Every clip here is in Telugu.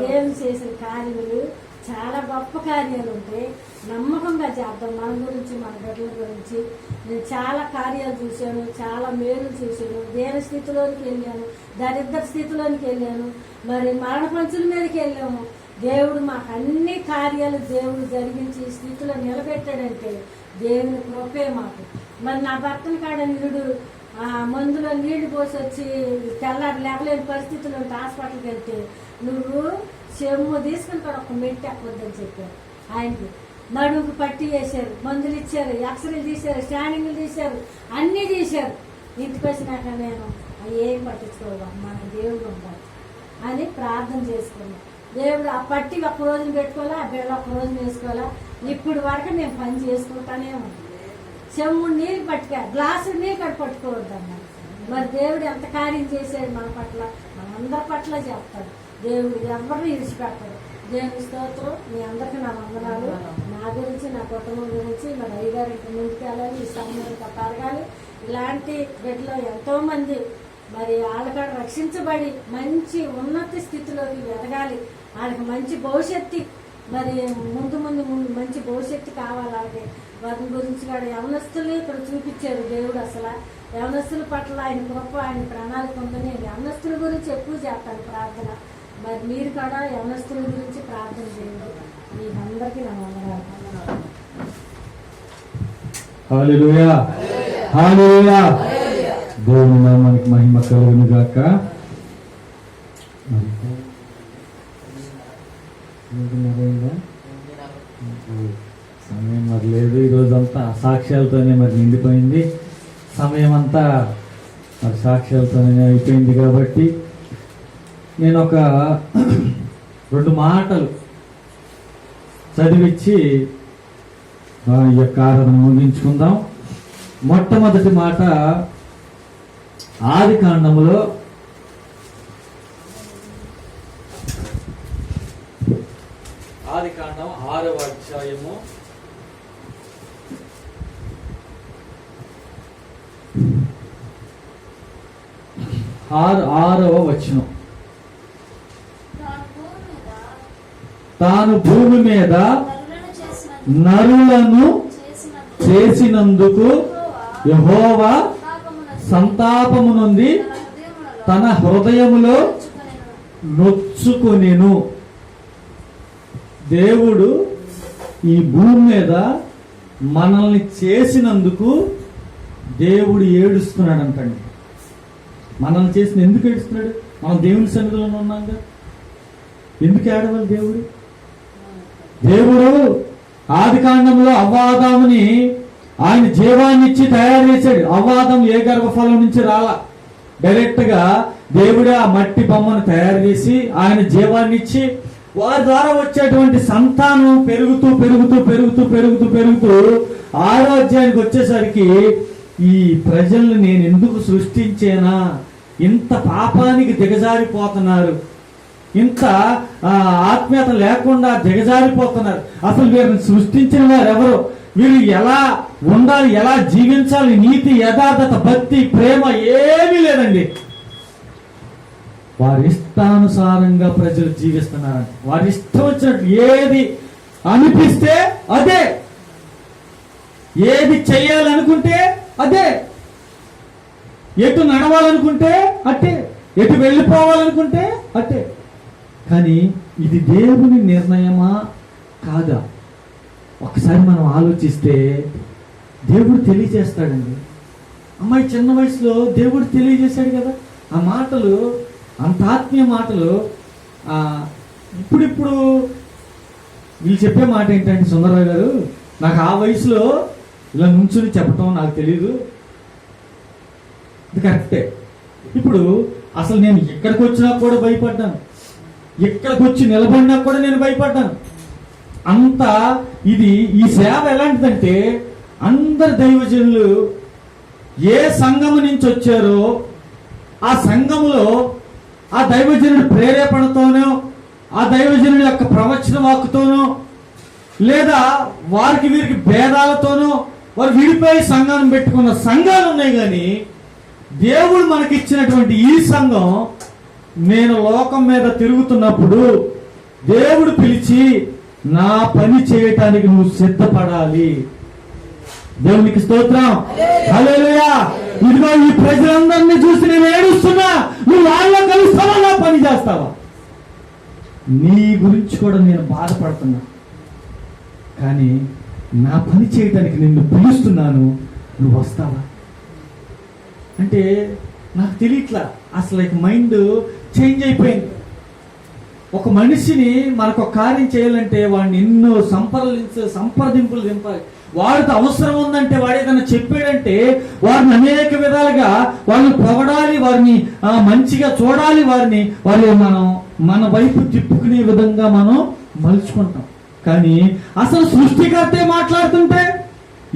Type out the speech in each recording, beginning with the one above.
దేవుడు చేసిన కార్యములు చాలా గొప్ప కార్యాలు ఉంటాయి. నమ్మకంగా చేద్దాం. మన గురించి, మన బిడ్డల గురించి. నేను చాలా కార్యాలు చూశాను, చాలా మేలు చూశాను. దేని స్థితిలోనికి వెళ్ళాను, దరిద్ర స్థితిలోనికి వెళ్ళాను, మరి మరణ పంచుల మీదకి వెళ్ళాము. దేవుడు మాకు అన్ని కార్యాలు దేవుడు జరిగించి స్థితిలో నిలబెట్టాడంటే దేవుని కృపే మాకు. మరి నా భర్తను కాడ నిరుడు మందులో నీళ్లు పోసి వచ్చి తెల్లారి లేవలేని పరిస్థితులు ఉంటే హాస్పిటల్కి వెళ్తే నువ్వు చెమ్ము తీసుకుంటాడు, ఒక మెట్టి ఎక్కొద్దని చెప్పారు. ఆయనకి నడుముకు పట్టి వేశారు, మందులు ఇచ్చారు, ఎక్స్రేలు తీశారు, స్కానింగ్లు తీశారు, అన్నీ తీశారు. ఇంటికి వచ్చినాక నేను ఏం పట్టించుకోవాలి, మన దేవుడు ఉండాలి అని ప్రార్థన చేసుకున్నాను. దేవుడు ఆ పట్టి ఒక్క రోజున పెట్టుకోవాలా, ఆ బిడ్డ ఒక్క రోజున వేసుకోవాలా. ఇప్పుడు వరకు నేను పని చేసుకుంటానే ఉన్నాను. చెమ్ము నీళ్ళు పట్టుక గ్లాసు నీళ్ళు పట్టుకోవద్దన్నా. మరి దేవుడు ఎంత కార్యం చేశాడు మన పట్ల, మనందరి పట్ల చెప్తాడు. దేవుడు ఎవరిని విడిచిపెట్టాడు. దేవుని స్తోత్రం. మీ అందరికీ నా వందనాలు. నా గురించి, నా కుటుంబం గురించి, మరి అయ్యగారికి ముందుకు వెళ్ళాలి, ఈ సమయంలో పెరగాలి. ఇలాంటి బిడ్డలో ఎంతో మంది మరి వాళ్ళకాడ రక్షించబడి మంచి ఉన్నత స్థితిలోకి ఎదగాలి. వాళ్ళకి మంచి భవిష్యత్తు, మరి ముందు మంచి భవిష్యత్తు కావాలి. అలాగే వారి గురించి కూడా యవనస్తులు ఇక్కడ చూపించారు దేవుడు. అసలు యవనస్తుల పట్ల ఆయన గొప్ప, ఆయన ప్రణాళిక ఉందని యవనస్తుల గురించి ఎక్కువ చేస్తాను ప్రార్థన. మరి మీరు కూడా యవనస్తుల గురించి ప్రార్థన చేయండి. మీ అందరికీ నా వందనాలు. హల్లెలూయా, హల్లెలూయా. దేవుని నామానికి మహిమ కలుగును గాక. సమయం మరి లేదు. ఈరోజంతా సాక్ష్యాలతోనే మరి నిండిపోయింది. సమయం అంతా మరి సాక్ష్యాలతోనే అయిపోయింది. కాబట్టి నేను ఒక 2 మాటలు చదివించి ఈ యొక్క ఆరాధన ముగించుకుందాం. మొట్టమొదటి మాట ఆదికాండములో 6వ అధ్యాయము 6వ వచనం. తాను భూమి మీద నరులను చేసినందుకు యెహోవా సంతాపము నుండి తన హృదయములో నొచ్చుకొనెను. దేవుడు ఈ భూమి మీద మనల్ని చేసినందుకు దేవుడు ఏడుస్తున్నాడంటండి. మనల్ని చేసిన ఎందుకు ఏడుస్తున్నాడు? మనం దేవుని సన్నిధిలో ఉన్నాం కదా, ఎందుకు ఏడవాలి? దేవుడు ఆదికాండంలో అవ్వాదాముని ఆయన జీవాన్ని ఇచ్చి తయారు చేశాడు. అవ్వాదం ఏ గర్భఫలం నుంచి రాలా, డైరెక్ట్ గా దేవుడే ఆ మట్టి బొమ్మను తయారు చేసి ఆయన జీవాన్ని ఇచ్చి వారి ద్వారా వచ్చేటువంటి సంతానం పెరుగుతూ పెరుగుతూ పెరుగుతూ పెరుగుతూ పెరుగుతూ 6వ అధ్యాయానికి వచ్చేసరికి ఈ ప్రజల్ని నేను ఎందుకు సృష్టించేనా, ఇంత పాపానికి దిగజారిపోతున్నారు, ఇంత ఆత్మీయత లేకుండా దిగజారిపోతున్నారు, అసలు వీరిని సృష్టించిన వారు ఎవరు, వీరు ఎలా ఉండాలి, ఎలా జీవించాలి, నీతి, యథార్థత, భక్తి, ప్రేమ ఏమీ లేదండి. వారి ఇష్టానుసారంగా ప్రజలు జీవిస్తున్నారంట. వారి ఇష్టం వచ్చినట్టు ఏది అనిపిస్తే అదే, ఏది చెయ్యాలనుకుంటే అదే, ఎటు నడవాలనుకుంటే అట్టే, ఎటు వెళ్ళిపోవాలనుకుంటే అట్టే. కానీ ఇది దేవుని నిర్ణయమా కాదా? ఒకసారి మనం ఆలోచిస్తే దేవుడు తెలియజేస్తాడండి. అమ్మాయి చిన్న వయసులో దేవుడు తెలియజేశాడు కదా. ఆ మాటలు అంత ఆత్మీయ మాటలు. ఇప్పుడిప్పుడు వీళ్ళు చెప్పే మాట ఏంటంటే, సుందరరావు గారు, నాకు ఆ వయసులో ఇలా నుంచుని చెప్పటం నాకు తెలీదు. ఇది కరెక్టే. ఇప్పుడు అసలు నేను ఇక్కడికి వచ్చినా కూడా భయపడ్డాను, ఇక్కడికి వచ్చి నిలబడినా కూడా నేను భయపడ్డాను. అంత ఇది ఈ సేవ ఎలాంటిదంటే, అందరు దైవజనులు ఏ సంఘము నుంచి వచ్చారో ఆ సంఘములో ఆ దైవజనుడి ప్రేరేపణతోనో, ఆ దైవజనుడి యొక్క ప్రవచన వాక్కుతోనో, లేదా వారికి వీరికి భేదాలతోనో వారు విడిపోయి సంఘాన్ని పెట్టుకున్న సంఘాలు ఉన్నాయి. కానీ దేవుడు మనకిచ్చినటువంటి ఈ సంఘం, నేను లోకం మీద తిరుగుతున్నప్పుడు దేవుడు పిలిచి నా పని చేయటానికి నువ్వు సిద్ధపడాలి. దేవునికి స్తోత్రం, హల్లెలూయా. ఇదిగో ఈ ప్రజలందరినీ చూసి నేను ఏడుస్తున్నా, నువ్వు వాళ్ళ కలుస్తావా, నా పని చేస్తావా? నీ గురించి కూడా నేను బాధపడుతున్నా, కానీ నా పని చేయటానికి నిన్ను పిలుస్తున్నాను, నువ్వు వస్తావా అంటే నాకు తెలియట్లా. అసలు మైండ్ చేంజ్ అయిపోయింది. ఒక మనిషిని మనకు ఒక కార్యం చేయాలంటే వాడిని ఎన్నో సంప్రదింపులు దింపాలి. వాడితో అవసరం ఉందంటే, వాడు ఏదైనా చెప్పాడంటే వారిని అనేక విధాలుగా వాళ్ళని పొగడాలి, వారిని మంచిగా చూడాలి, వారి మనం మన వైపు తిప్పుకునే విధంగా మనం మలుచుకుంటాం. కానీ అసలు సృష్టికర్తే మాట్లాడుతుంటే,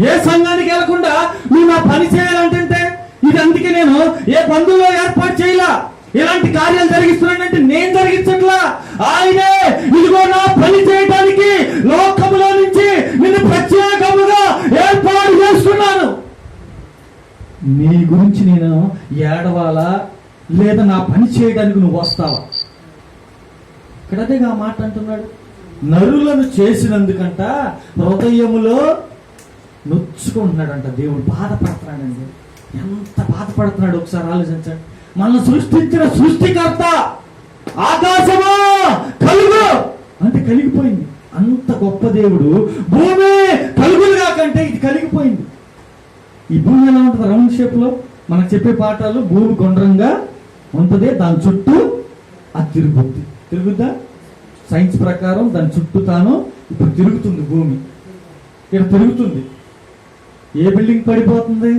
ఏ సంఘానికి వెళ్లకుండా నువ్వు నా పని చేయాలంటే, ఇది అందుకే నేను ఏ బంధువులో ఏర్పాటు చేయలా, ఇలాంటి కార్యాలు జరిగిస్తున్నానంటే నేను జరిగించట్లా, ఆయనే ఇదిగో నా పని చేయడానికి లోకములో నుంచి నిన్ను ప్రత్యేకముగా ఏర్పాటు చేస్తున్నాను. నీ గురించి నేను ఏడవాలా, లేదా నా పని చేయడానికి నువ్వు వస్తావా? ఇక్కడ అదేగా మాట అంటున్నాడు. నరులను చేసినందుకంట హృదయములో నొచ్చుకుంటున్నాడంట. దేవుడు బాధపడుతున్నాడండి. ఎంత బాధపడుతున్నాడు ఒకసారి ఆలోచించండి. మనల్ని సృష్టించిన సృష్టికర్త ఆకాశమా కలుగు అంటే కలిగిపోయింది. అంత గొప్ప దేవుడు భూమి కలుగులుగా కంటే ఇది కలిగిపోయింది. ఈ భూమి ఎలా ఉంటుంది? రౌండ్ షేప్ లో మనకు చెప్పే పాఠాలు, భూమి గుండ్రంగా ఉంటుంది, దాని చుట్టూ అది తిరుగుద్దా? సైన్స్ ప్రకారం దాని చుట్టూ తాను ఇప్పుడు తిరుగుతుంది. భూమి ఇక్కడ తిరుగుతుంది. ఏ బిల్డింగ్ పడిపోతుంది?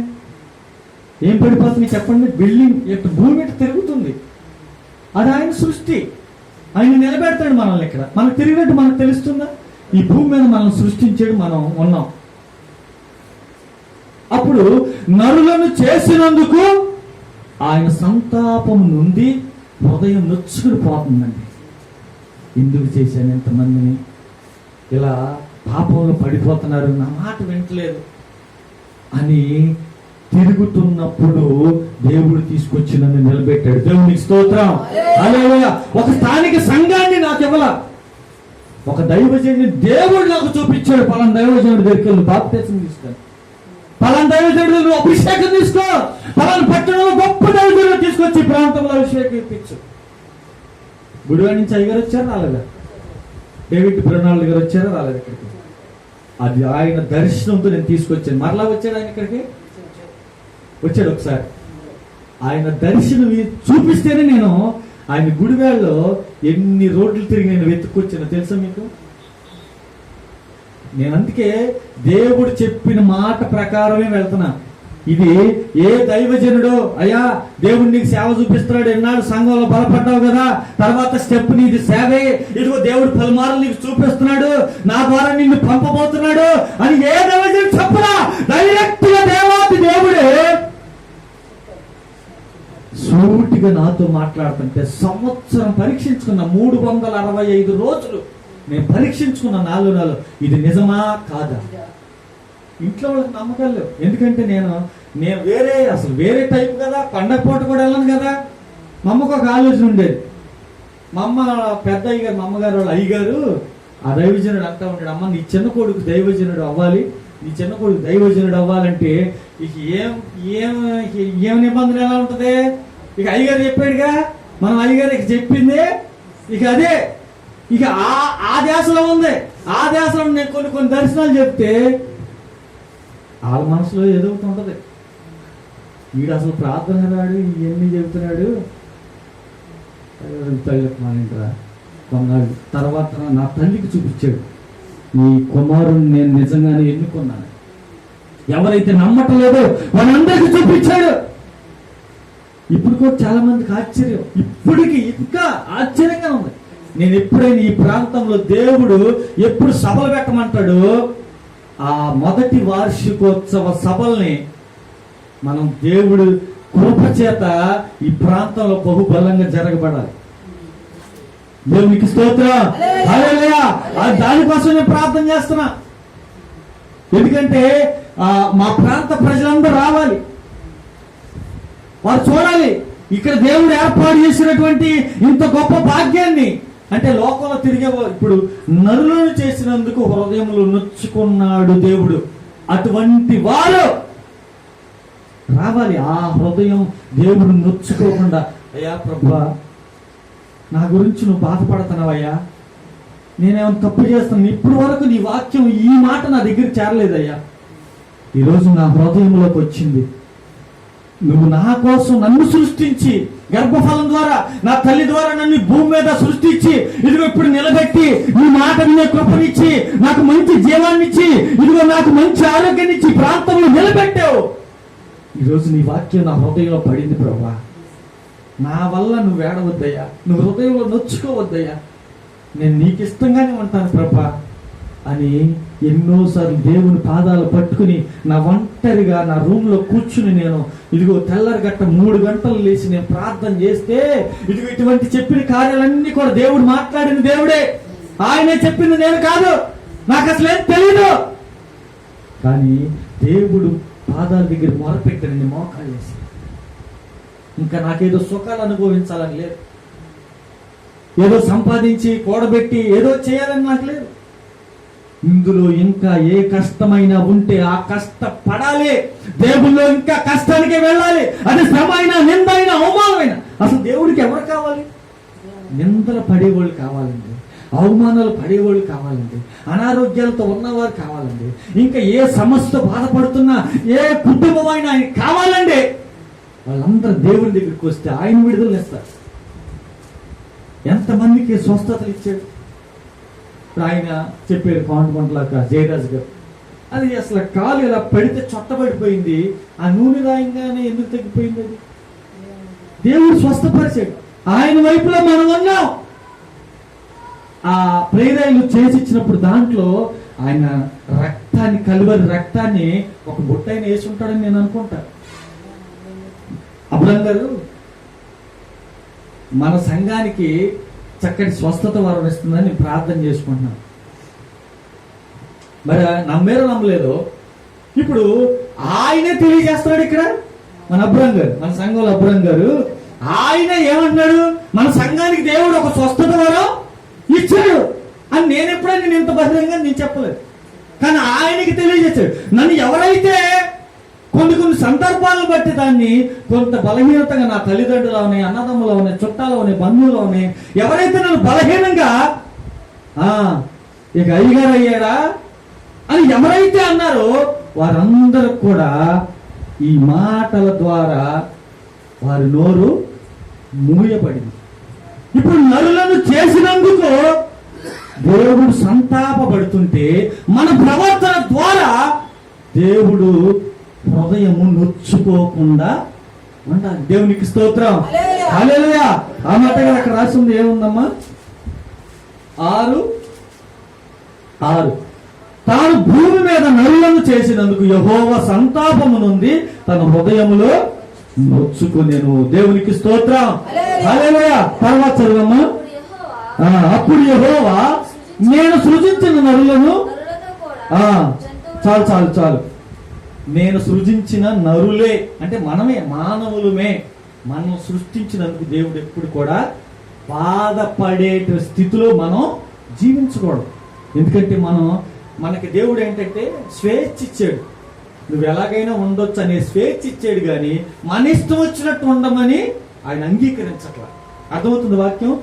ఏం పడిపోతుంది చెప్పండి? బిల్డింగ్ ఇటు భూమి ఇటు తిరుగుతుంది. అది ఆయన సృష్టి. ఆయన నిలబెడతాడు మనల్ని. ఇక్కడ మనకు తిరిగినట్టు మనకు తెలుస్తుందా? ఈ భూమి మీద మనల్ని సృష్టించాడు, మనం ఉన్నాం. అప్పుడు నరులను చేసినందుకు ఆయన సంతాపం నుండి హృదయం నొచ్చుకుని పోతుందండి. ఎందుకు చేశాను ఎంతమందిని ఇలా పాపంలో పడిపోతున్నారు, నా మాట వింటలేదు అని తిరుగుతున్నప్పుడు దేవుడు తీసుకొచ్చి నన్ను నిలబెట్టాడు. దేవునికి స్తోత్రం, హల్లెలూయా. ఒక స్థానిక సంఘాన్ని నాకు ఇవ్వాల, ఒక దైవజనుడిని దేవుడు నాకు చూపించాడు. పలానా దైవజనుడి దగ్గరికి వెళ్ళి బాప్తిసం తీసుకోండి, పలానా దైవజనుడు నువ్వు అభిషేకం తీసుకో, పలానా పట్టణంలో గొప్ప దైవజనుడు తీసుకొచ్చి ప్రాంతంలో అభిషేకం ఇప్పించు. గుడివాడి నుంచి అయ్యగారు వచ్చారు, రాలేదా? డేవిడ్ బ్రనాల్డ్ గారు వచ్చారా, రాలేదు? ఇక్కడికి అది ఆయన దర్శనంతో నేను తీసుకొచ్చాను. మరలా వచ్చాడు ఆయన ఇక్కడికి, వచ్చాడు ఒకసారి. ఆయన దర్శనం చూపిస్తేనే నేను ఆయన గుడివాడలో ఎన్ని రోడ్లు తిరిగి నేను వెతుక్కొచ్చాను తెలుసా మీకు? నేను అందుకే దేవుడు చెప్పిన మాట ప్రకారమే వెళ్తున్నా. ఇది ఏ దైవజనుడు అయ్యా దేవుడు నీకు సేవ చూపిస్తున్నాడు, ఎన్నాడు సంఘంలో బలపడ్డావు కదా, తర్వాత స్టెప్ నీది సేవే, ఇదిగో దేవుడు పలుమార్లు నీకు చూపిస్తున్నాడు, నా ద్వారా నిన్ను పంపబోతున్నాడు అని ఏ దైవజనుడు చెప్పరా? డైరెక్ట్ గా దేవాది దేవుడే సూటిగా నాతో మాట్లాడుతుంటే సంవత్సరం పరీక్షించుకున్న 365 రోజులు నేను పరీక్షించుకున్న నాలుగు ఇది నిజమా కాదా. ఇంట్లో వాళ్ళకి నమ్మకాలు లేవు. ఎందుకంటే నేను వేరే టైప్ కదా, పండగ పూట కూడా వెళ్ళను కదా. మా అమ్మకు ఒక ఆలోచన ఉండేది. మా అమ్మ పెద్ద అయ్యగారు, మా అమ్మగారు వాళ్ళ అయ్యగారు ఆ దైవజనుడు అంటా ఉంటాడు, అమ్మ నీ చిన్న కొడుకు దైవజనుడు అవ్వాలి, నీ చిన్న కొడుకు దైవజనుడు అవ్వాలంటే ఇక ఏం నిబంధన ఎలా ఉంటది? ఇక అయ్యగారు చెప్పాడుగా, మనం అయ్యగారికి చెప్పింది ఇక అదే, ఇక ఆ దేశంలో ఉంది. ఆ దేశంలో నేను కొన్ని దర్శనాలు చెప్తే వాళ్ళ మనసులో ఏదో ఒకటి ఉంటది, వీడు అసలు ప్రార్థన రాడు, ఇవన్నీ చెబుతున్నాడు. తల్లిరా కొన్నాడు తర్వాత నా తల్లికి చూపించాడు, నీ కుమారుని నేను నిజంగానే ఎన్నుకున్నాను. ఎవరైతే నమ్మటం లేదో వాళ్ళందరికీ చూపించాడు. ఇప్పుడు కూడా చాలా మందికి ఆశ్చర్యం, ఇప్పటికి ఇంకా ఆశ్చర్యంగా ఉంది. నేను ఎప్పుడైనా ఈ ప్రాంతంలో దేవుడు ఎప్పుడు సభలు పెట్టమంటాడు, ఆ మొదటి వార్షికోత్సవ సభల్ని మనం దేవుడు కృప చేత ఈ ప్రాంతంలో బహుబలంగా జరగబడాలి. దేవునికి స్తోత్రం, హల్లెలూయా. దానికోసం నేను ప్రార్థన చేస్తున్నా. ఎందుకంటే మా ప్రాంత ప్రజలందరూ రావాలి, వారు చూడాలి ఇక్కడ దేవుడు ఏర్పాటు చేసినటువంటి ఇంత గొప్ప భాగ్యాన్ని, అంటే లోకంలో తిరిగే ఇప్పుడు నరులను చేసినందుకు హృదయంలో నొచ్చుకున్నాడు దేవుడు. అటువంటి వారు రావాలి. ఆ హృదయం దేవుడు నొచ్చుకోకుండా, అయ్యా ప్రభువా నా గురించి నువ్వు బాధపడుతున్నావయ్యా, నేనేమైనా తప్పు చేస్తాను, ఇప్పుడు వరకు నీ వాక్యం ఈ మాట నా దగ్గర చేరలేదయ్యా, ఈరోజు నా హృదయంలోకి వచ్చింది. నువ్వు నా కోసం నన్ను సృష్టించి గర్భఫలం ద్వారా నా తల్లి ద్వారా నన్ను భూమి మీద సృష్టించి ఇదిగో ఇప్పుడు నిలబెట్టి నీ మాట వినే కృపనిచ్చి నాకు మంచి జీవాన్ని ఇచ్చి ఇదిగో నాకు మంచి ఆరోగ్యాన్ని ఇచ్చి ప్రాంతంలో నిలబెట్టావు. ఈరోజు నీ వాక్యం నా హృదయంలో పడింది ప్రభువా, నా వల్ల నువ్వు ఏడవద్దయ్యా, నువ్వు హృదయంలో నొచ్చుకోవద్దయ్యా, నేను నీకు ఇష్టంగానే ఉంటాను ప్రభా అని ఎన్నోసార్లు దేవుని పాదాలు పట్టుకుని నా ఒంటరిగా నా రూమ్లో కూర్చుని నేను ఇదిగో తెల్లరిగట్ట 3 గంటలు లేచి నేను ప్రార్థన చేస్తే ఇదిగో ఇటువంటి చెప్పిన కార్యాలన్నీ కూడా దేవుడు మాట్లాడిన దేవుడే, ఆయనే చెప్పింది నేను కాదు, నాకు అసలు ఏం తెలీదు. కానీ దేవుడు పాదాల దగ్గర మొరపెట్టాను మోకాలు వేసి. ఇంకా నాకేదో సుఖాలు అనుభవించాలని లేదు, ఏదో సంపాదించి కూడబెట్టి ఏదో చేయాలని నాకు లేదు. ఇందులో ఇంకా ఏ కష్టమైనా ఉంటే ఆ కష్టపడాలి, దేవుల్లో ఇంకా కష్టానికే వెళ్ళాలి. అది శ్రమ అయినా, నింద అయినా, అవమానమైనా. అసలు దేవుడికి ఎవరు కావాలి? నిందలు పడేవాళ్ళు కావాలండి, అవమానాలు పడేవాళ్ళు కావాలండి, అనారోగ్యాలతో ఉన్నవారు కావాలండి, ఇంకా ఏ సమస్యతో బాధపడుతున్నా ఏ కుటుంబం అయినా ఆయన కావాలండి. వాళ్ళందరూ దేవుని దగ్గరికి వస్తే ఆయన విడుదల ఇస్తారు. ఎంతమందికి స్వస్థతలు ఇచ్చాడు. ఆయన చెప్పారు కాంటుమంటలాగా జయరాజు గారు, అది అసలు కాలు ఇలా పడితే చొట్టబడిపోయింది, ఆ నూనె రాయంగానే ఎందుకు తగ్గిపోయింది? అది దేవుడు స్వస్థపరిచాడు. ఆయన వైపులో మనం ఉన్నాం. ఆ ప్రేరాయిలు చేసి ఇచ్చినప్పుడు దాంట్లో ఆయన రక్తాన్ని, కలువరి రక్తాన్ని ఒక బుట్టైన వేసి ఉంటాడని నేను అనుకుంటా. అబ్రహం గారు మన సంఘానికి చక్కటి స్వస్థత వరం ఇస్తుందని ప్రార్థన చేసుకుంటున్నాను. మరి నమ్మేరో నమ్మలేదో ఇప్పుడు ఆయనే తెలియజేస్తున్నాడు. ఇక్కడ మన అబ్రహం గారు, మన సంఘంలో అబ్రహం గారు ఆయన ఏమన్నాడు? మన సంఘానికి దేవుడు ఒక స్వస్థత వరం ఇచ్చాడు అని నేను ఎప్పుడైనా నేను ఇంత బహిరంగంగా నేను చెప్పలేదు. కానీ ఆయనకి తెలియజేశాడు. నన్ను ఎవరైతే కొన్ని సందర్భాలను బట్టి దాన్ని కొంత బలహీనతగా నా తల్లిదండ్రులు అవని, అన్నదమ్ములు అవని, చుట్టాలు అవని, బంధువులు అవని ఎవరైతే నన్ను బలహీనంగా ఇక అయ్యగారు అయ్యాడా అని ఎవరైతే అన్నారో వారందరూ కూడా ఈ మాటల ద్వారా వారి నోరు మూయబడింది. ఇప్పుడు నరులను చేసినందుకు దేవుడు సంతాపపడుతుంటే మన ప్రవర్తన ద్వారా దేవుడు హృదయము నొచ్చుకోకుండా ఉండాలి. దేవునికి స్తోత్రం, హల్లెలూయా. ఆ మాట అక్కడ రాసింది ఏముందమ్మా? 6:6 తాను భూమి మీద నరులను చేసినందుకు యెహోవా సంతాపము నుండి తన హృదయములో నొచ్చుకునేను. దేవునికి స్తోత్రం, హల్లెలూయా. తర్వాత చదవమ్మా. అప్పుడు యెహోవా నేను సృజించిన నరులను చాలు నేను సృజించిన నరులే అంటే మనమే, మానవులమే. మనం సృష్టించినందుకు దేవుడు ఎప్పుడు కూడా బాధపడే స్థితిలో మనం జీవించకూడదు. ఎందుకంటే మనకి దేవుడు ఏంటంటే స్వేచ్ఛ ఇచ్చాడు. నువ్వు ఎలాగైనా ఉండొచ్చు అనే స్వేచ్ఛ ఇచ్చాడు, కానీ మన ఇష్టం వచ్చినట్టు ఉండమని ఆయన అంగీకరించట్లా. అర్థమవుతుంది వాక్యం?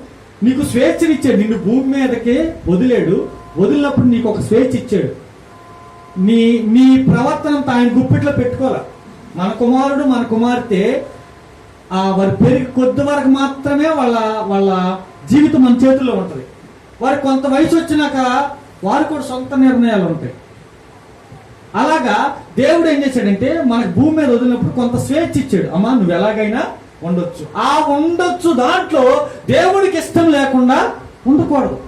నీకు స్వేచ్ఛనిచ్చాడు, నిన్ను భూమి మీదకే వదిలేడు. వదిలినప్పుడు నీకు ఒక స్వేచ్ఛ ఇచ్చాడు. నీ ప్రవర్తనంతా ఆయన గుప్పిట్లో పెట్టుకోవాలి. మన కుమారుడు, మన కుమార్తె వారి పెరిగి కొద్ది వరకు మాత్రమే వాళ్ళ జీవితం మన చేతుల్లో ఉంటుంది. వారికి కొంత వయసు వచ్చినాక వారు కూడా సొంత నిర్ణయాలు ఉంటాయి. అలాగా దేవుడు ఏం చేశాడంటే మనకు భూమి మీద వదిలినప్పుడు కొంత స్వేచ్ఛ ఇచ్చాడు. అమ్మా నువ్వు ఎలాగైనా ఉండొచ్చు. ఆ ఉండొచ్చు దాంట్లో దేవుడికి ఇష్టం లేకుండా ఉండకూడదు.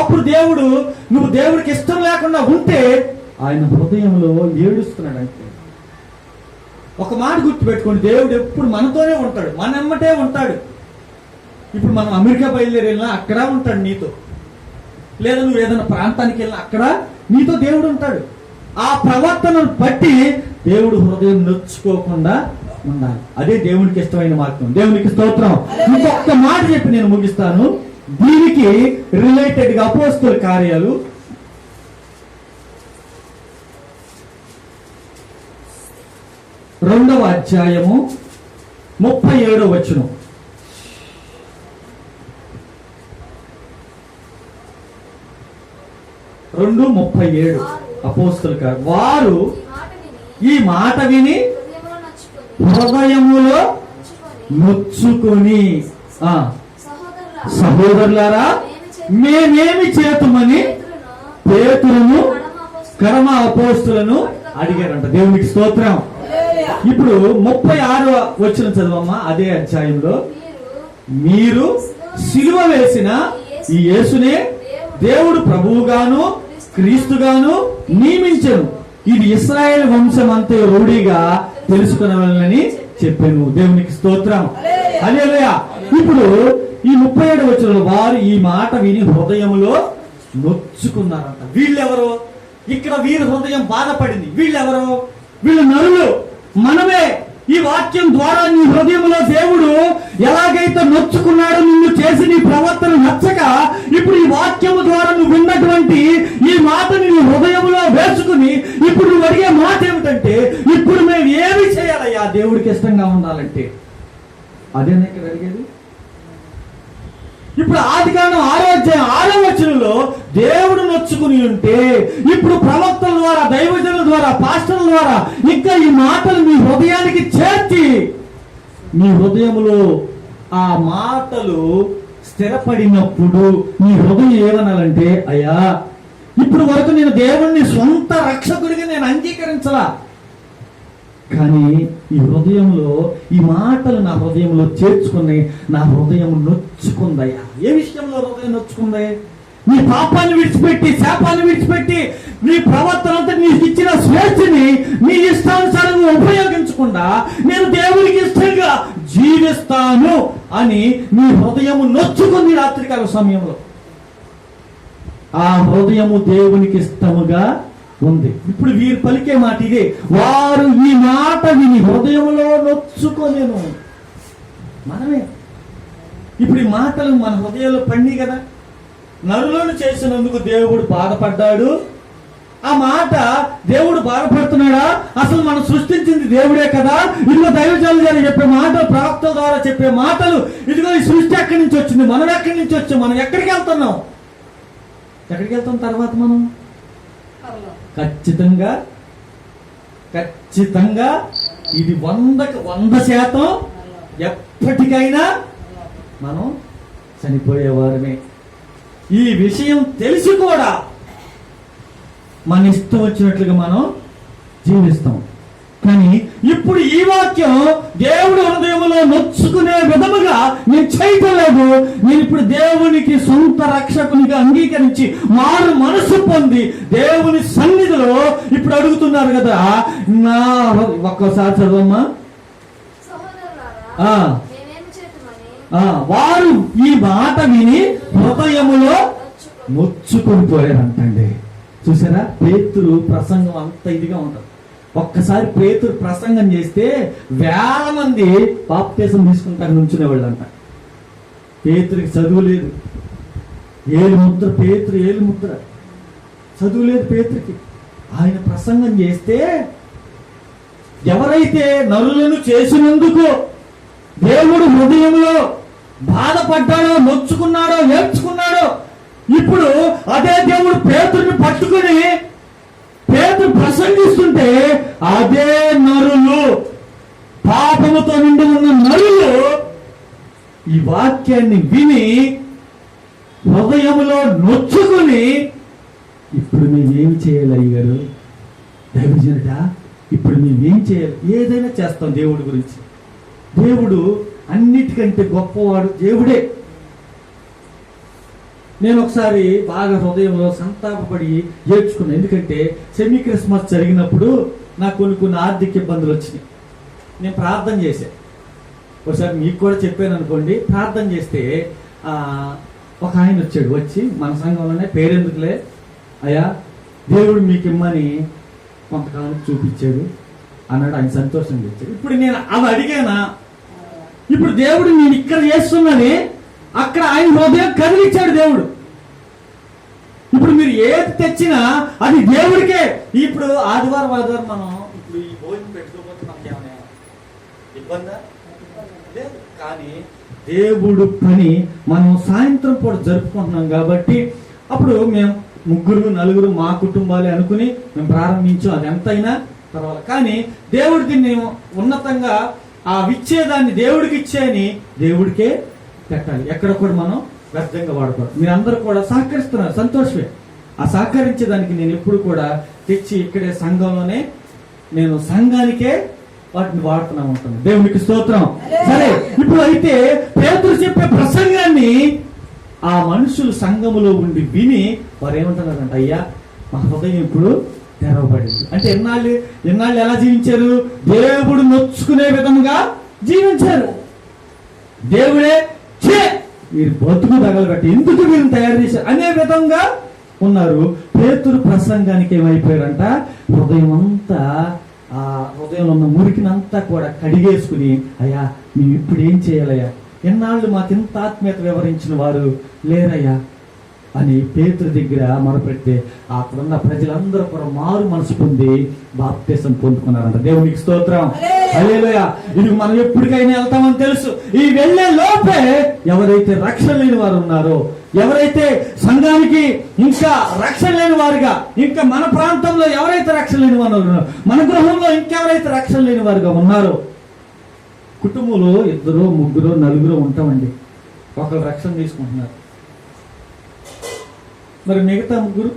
అప్పుడు నువ్వు దేవుడికి ఇష్టం లేకుండా ఉంటే ఆయన హృదయంలో ఏడుస్తున్నాడు. అంటే ఒక మాట గుర్తుపెట్టుకోండి, దేవుడు ఎప్పుడు మనతోనే ఉంటాడు, మన ఎమ్మటే ఉంటాడు. ఇప్పుడు మనం అమెరికా బయలుదేరి వెళ్ళినా అక్కడ ఉంటాడు నీతో, లేదా నువ్వు ఏదైనా ప్రాంతానికి వెళ్ళినా అక్కడ నీతో దేవుడు ఉంటాడు. ఆ ప్రవర్తనను బట్టి దేవుడు హృదయం నొచ్చుకోకుండా ఉండాలి. అదే దేవునికి ఇష్టమైన మార్గం. దేవునికి స్తోత్రం. ఇంకొక మాట చెప్పి నేను ముగిస్తాను. దీనికి రిలేటెడ్ గా అపోస్తలుల కార్యాలు 2వ అధ్యాయము 37వ వచనం. 2:37 అపోస్తలుల కార్యాలు. వారు ఈ మాట విని హృదయములో నొచ్చుకొని, సహోదరులారా మేమేమి చేతుమని పేతురును కర్మ అపోస్తులను అడిగారంట. దేవునికి స్తోత్రం. ఇప్పుడు 36వ వచనం చదవమ్మా. అదే అధ్యాయంలో, మీరు సిలువ వేసిన ఈ యేసునే దేవుడు ప్రభువుగాను క్రీస్తుగాను నియమించెను, ఇది ఇశ్రాయేలు వంశం అంతే రూఢిగా తెలుసుకునవలనని చెప్పాను. దేవునికి స్తోత్రం. హల్లెలూయా. ఇప్పుడు ఈ 37వ వచనంలో, వారు ఈ మాట విని హృదయములో నొచ్చుకున్నారంట. వీళ్ళెవరు? ఇక్కడ వీరి హృదయం బాధపడింది. వీళ్ళెవరు? వీళ్ళు నరులు, మనమే. ఈ వాక్యం ద్వారా నీ హృదయంలో దేవుడు ఎలాగైతే నొచ్చుకున్నాడో, నిన్ను చేసి నీ ప్రవర్తన నచ్చక, ఇప్పుడు ఈ వాక్యము ద్వారా నువ్వు విన్నటువంటి ఈ మాటని నీ హృదయంలో వేసుకుని ఇప్పుడు నువ్వు అడిగే మాట ఏమిటంటే, ఇప్పుడు మేము ఏమి చేయాలయ్యా దేవుడికి ఇష్టంగా ఉండాలంటే? అదేనా ఇక్కడ అడిగేది. ఇప్పుడు ఆదికాండం 6వ వచనంలో దేవుడు నొచ్చుకుని ఉంటే, ఇప్పుడు ప్రవక్తల ద్వారా, దైవజనుల ద్వారా, పాస్టర్ల ద్వారా ఇంకా ఈ మాటలు మీ హృదయానికి చేర్చి మీ హృదయములో ఆ మాటలు స్థిరపడినప్పుడు మీ హృదయం ఏమనాలంటే, అయ్యా ఇప్పుడు వరకు నేను దేవుణ్ణి సొంత రక్షకుడిగా నేను అంగీకరించలా, కానీ ఈ హృదయంలో ఈ మాటలు నా హృదయంలో చేర్చుకుని నా హృదయం నొచ్చుకుందయ్యా. ఏ విషయంలో హృదయం నొచ్చుకుంది? నీ పాపాన్ని విడిచిపెట్టి, శాపాన్ని విడిచిపెట్టి, నీ ప్రవర్తన అంతా నీకు ఇచ్చిన స్వేచ్ఛని నీ ఇష్టానుసారంగా ఉపయోగించకుండా నేను దేవుడికి ఇష్టంగా జీవిస్తాను అని నీ హృదయము నొచ్చుకుంది రాత్రికాల సమయంలో. ఆ హృదయము దేవునికి ఇష్టముగా ఉంది. ఇప్పుడు వీరు పలికే మాట ఇదే, వారు ఈ మాట విని హృదయంలో నొచ్చుకొనెను. మనమే ఇప్పుడు ఈ మాటలు మన హృదయంలో పండి కదా. నరులను చేసినందుకు దేవుడు బాధపడ్డాడు. ఆ మాట దేవుడు బాధపడుతున్నాడా? అసలు మనం సృష్టించింది దేవుడే కదా. ఇదిగో దైవజనుల ద్వారా చెప్పే మాటలు, ప్రవక్తల ద్వారా చెప్పే మాటలు, ఇదిగో ఈ సృష్టి ఎక్కడి నుంచి వచ్చింది, మనం ఎక్కడి నుంచి వచ్చాం, మనం ఎక్కడికి వెళ్తున్నాం, ఎక్కడికి వెళ్తాం తర్వాత మనం? ఖచ్చితంగా ఇది 100% ఎప్పటికైనా మనం చనిపోయేవారమే. ఈ విషయం తెలిసి కూడా మన ఇష్టం వచ్చినట్లుగా మనం జీవిస్తాం. కానీ ఇప్పుడు ఈ వాక్యం దేవుడు హృదయంలో నొచ్చుకునే విధముగా నేను చేయటం లేదు. నేను ఇప్పుడు దేవునికి సొంత రక్షకునిగా అంగీకరించి మారు మనసు పొంది దేవుని సన్నిధిలో ఇప్పుడు అడుగుతున్నారు కదా. నా ఒక్కసారి చదవమ్మా. వారు ఈ మాట విని హృదయములో నొచ్చుకొని పోయారంటండి. చూసారా, పేతురు ప్రసంగం అంత ఇదిగా ఉంటుంది. ఒక్కసారి పేతురు ప్రసంగం చేస్తే వేల మంది బాప్తిసం తీసుకుంటారు నుంచునేవాళ్ళు అంట. పేతురికి చదువు లేదు, ఏలు ముద్ర, పేతురు ఏలు ముద్ర, చదువు లేదు పేతురికి. ఆయన ప్రసంగం చేస్తే ఎవరైతే నరులను చేసినందుకు దేవుడు హృదయంలో బాధపడ్డాడో, నొచ్చుకున్నాడో, ఏడ్చుకున్నాడో, ఇప్పుడు అదే దేవుడు పేతురుని పట్టుకుని పేతురు ప్రసంగిస్తుంటే అదే నరులు, పాపముతో నిండి ఉన్న నరులు ఈ వాక్యాన్ని విని హృదయములో నొచ్చుకుని ఇప్పుడు మేమేం చేయాలి అయ్యారు దైవజనుడ, ఇప్పుడు మేమేం చేయాలి? ఏదైనా చేస్తాం దేవుడి గురించి. దేవుడు అన్నిటికంటే గొప్పవాడు, దేవుడే. నేను ఒకసారి బాగా హృదయంలో సంతాపపడి ఏడ్చుకున్నాను. ఎందుకంటే సెమీ క్రిస్మస్ జరిగినప్పుడు నాకు కొన్ని ఆర్థిక ఇబ్బందులు వచ్చినాయి. నేను ప్రార్థన చేశాను. ఒకసారి మీకు కూడా చెప్పాను అనుకోండి. ప్రార్థన చేస్తే ఒక ఆయన వచ్చాడు. వచ్చి మన సంఘంలోనే, పేరెందుకులే అయ్యా దేవుడు మీకు ఇమ్మని కొంతకాలం చూపించాడు అన్నాడు. ఆయన సంతోషంగా ఇచ్చాడు. ఇప్పుడు నేను అవి అడిగానా? ఇప్పుడు దేవుడు నేను ఇక్కడ చేస్తున్నది అక్కడ ఆయన హృదయం కదిలిచ్చాడు దేవుడు. ఇప్పుడు మీరు ఏది తెచ్చినా అది దేవుడికే. ఇప్పుడు ఆదివారం మనం ఇప్పుడు ఈ భోజనం పెట్టుకోకపోతే మనకి ఏమైనా ఇబ్బందా? లేదు. కానీ దేవుడు పని మనం సాయంత్రం పూట జరుపుకుంటున్నాం కాబట్టి అప్పుడు మేము 3-4 మా కుటుంబాలే అనుకుని మేము ప్రారంభించాం. అది ఎంతైనా పర్వాలేదు. కానీ దేవుడు దీన్ని ఉన్నతంగా ఆ విచ్చేదాన్ని దేవుడికి ఇచ్చేయని దేవుడికే పెట్టాలి. ఎక్కడ కూడా మనం వ్యర్థంగా వాడుకోవాలి. మీరందరూ కూడా సహకరిస్తున్నారు, సంతోషమే. ఆ సహకరించేదానికి నేను ఎప్పుడు కూడా తెచ్చి ఇక్కడే సంఘంలోనే నేను సంఘానికే వాటిని వాడుతూనే ఉంటాను. దేవునికి స్తోత్రం. సరే, ఇప్పుడు అయితే పేతురు చెప్పే ప్రసంగాన్ని ఆ మనుషులు సంఘములో ఉండి విని వారు ఏమంటున్నారంట, అయ్యా మా హృదయం ఇప్పుడు తెరవబడింది. అంటే ఎన్నాళ్ళు ఎలా జీవించారు? దేవుడు నొచ్చుకునే విధముగా జీవించారు. దేవుడే మీరు బతుకు తగలబెట్టి ఎందుకు మీరు తయారు చేశారు అనే విధంగా ఉన్నారు. పేతురు ప్రసంగానికి ఏమైపోయారంట, హృదయం అంతా ఆ హృదయంలో ఉన్న మురికినంతా కూడా కడిగేసుకుని, అయ్యా మేము ఇప్పుడు ఏం చేయాలయ్యా, ఎన్నాళ్ళు మాకు ఇంత ఆత్మీయత వివరించిన వారు లేరయ్యా అని పేతురు దగ్గర మొరపెడితే అక్కడున్న ప్రజలందరూ కూడా మారు మనసు పొంది బాప్తిసం పొందుకున్నారంట. దేవునికి స్తోత్రం. హల్లెలూయా. ఇది మనం ఎప్పటికైనా వెళ్తామని తెలుసు. ఈ వెళ్ళే లోపే ఎవరైతే రక్షణ లేని వారు ఉన్నారో, ఎవరైతే సంఘానికి ఇంకా రక్షణ లేని వారుగా, ఇంకా మన ప్రాంతంలో ఎవరైతే రక్షణ లేని వారు ఉన్నారో, మన గృహంలో ఇంకెవరైతే రక్షణ లేని వారుగా ఉన్నారో, కుటుంబంలో 2, 3, 4 ఉంటామండి. ఒకరు రక్షణ తీసుకుంటున్నారు, మరి మిగతా 3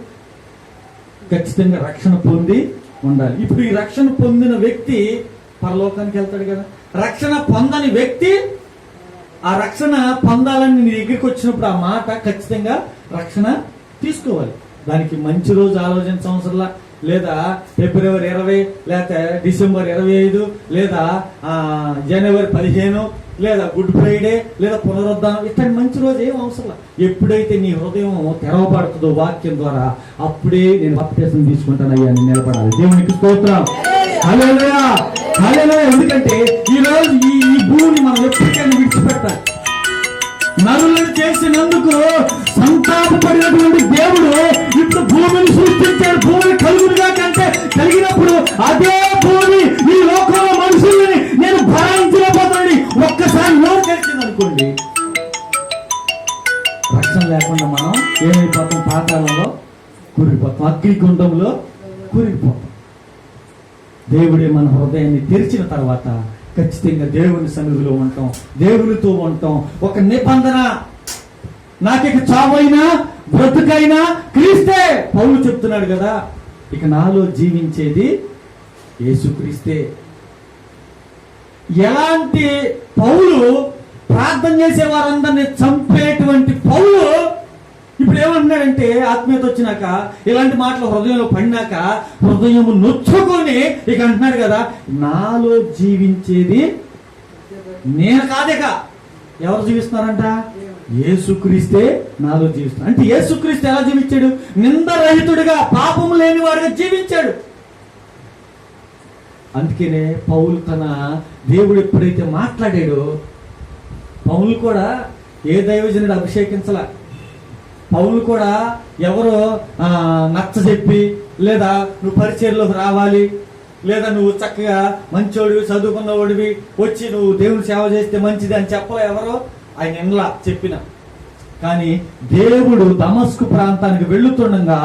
ఖచ్చితంగా రక్షణ పొంది ఉండాలి. ఇప్పుడు ఈ రక్షణ పొందిన వ్యక్తి పరలోకానికి వెళ్తాడు కదా. రక్షణ పొందని వ్యక్తి ఆ రక్షణ పొందాలని నీ దగ్గరికి వచ్చినప్పుడు ఆ మాట ఖచ్చితంగా రక్షణ తీసుకోవాలి. దానికి మంచి రోజు ఆలోచించవసరంలా, లేదా ఫిబ్రవరి 20, లేదా డిసెంబర్ 25, లేదా జనవరి 15, లేదా గుడ్ ఫ్రైడే, లేదా పునరుద్ధానం, ఇట్లాంటి మంచి రోజు ఏం అవసరం. ఎప్పుడైతే నీ హృదయం తెరవబడుతుందో వాక్యం ద్వారా, అప్పుడే నేను బాప్తిసం తీసుకుంటానయ్యా అని నిలబడాలి. దేవునికి స్తోత్రం. హల్లెలూయా, హల్లెలూయా. ఎందుకంటే ఈ రోజు ఈ భూమిని మనం ఎప్పటికైనా విడిచిపెట్టాలి. నరులను చేసినందుకు సంతాపపడినటువంటి దేవుడు ఇప్పుడు భూమిని సృష్టించాడు. భూమి కలుగురుగా కంటే కలిగినప్పుడు అదే భూమి ఈ లోకంలో మనుషుల్ని నేను భరించలేకపోతానని ఒక్కసారి నోరు తెరిచింది అనుకోండి, రక్షణ లేకుండా మనం ఏమైపోతాం? పాతాళంలో కూరిపోతాం, అగ్నిగుండంలో కూరిపోతాం. దేవుడే మన హృదయాన్ని తెరిచిన తర్వాత ఖచ్చితంగా దేవుని సన్నిధిలో ఉంటాం, దేవునితో ఉంటాం. ఒక నిబంధన, నాకిక చావైనా బ్రతుకైనా క్రీస్తే. పౌలు చెప్తున్నాడు కదా, ఇక నాలో జీవించేది యేసుక్రీస్తే. ఎలాంటి పౌలు ప్రార్థన చేసే వారందరినీ చంపేటువంటి పౌలు ఇప్పుడు ఏమంటున్నాడంటే, ఆత్మీయత వచ్చినాక ఇలాంటి మాటలు హృదయంలో పడినాక హృదయం నొచ్చుకొని ఇక అంటున్నాడు కదా, నాలో జీవించేది నేను కాదేక. ఎవరు జీవిస్తున్నారంట? యేసుక్రీస్తే నాలో జీవిస్తాడు. అంటే యేసుక్రీస్తు ఎలా జీవించాడు? నిందరహితుడిగా, పాపం లేని వాడిగా జీవించాడు. అందుకనే పౌలు తన దేవుడు ఎప్పుడైతే మాట్లాడాడో, పౌలు కూడా ఏ దైవజనుడు అభిషేకించలా. పౌలు కూడా ఎవరో నచ్చజెప్పి, లేదా నువ్వు పరిచర్లోకి రావాలి, లేదా నువ్వు చక్కగా మంచోడివి, చదువుకున్నవాడివి, వచ్చి నువ్వు దేవుని సేవ చేస్తే మంచిది అని చెప్పలే ఎవరో ఆయన ఎన్లా చెప్పిన. కానీ దేవుడు దమస్కు ప్రాంతానికి వెళ్తుండగా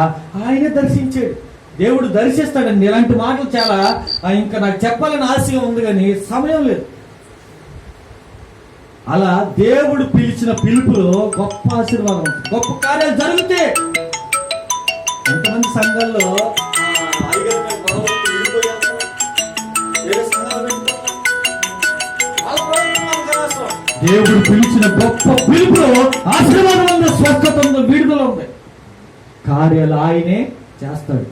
ఆయన దర్శించాడు. దేవుడు దర్శిస్తాడండి. ఇలాంటి మాటలు చాలా ఇంకా నాకు చెప్పాలని ఆశగా ఉంది, కానీ సమయం లేదు. అలా దేవుడు పిలిచిన పిలుపులో గొప్ప ఆశీర్వాదం, గొప్ప కార్యాలు జరిగితే ఎంతమంది సంఘాల్లో దేవుడు పిలిచిన గొప్ప పిలుపులో ఆశీర్వాదం ఉంది, స్వస్థత ఉంది, విడుదల ఉంది. కార్యాలు ఆయనే చేస్తాడు.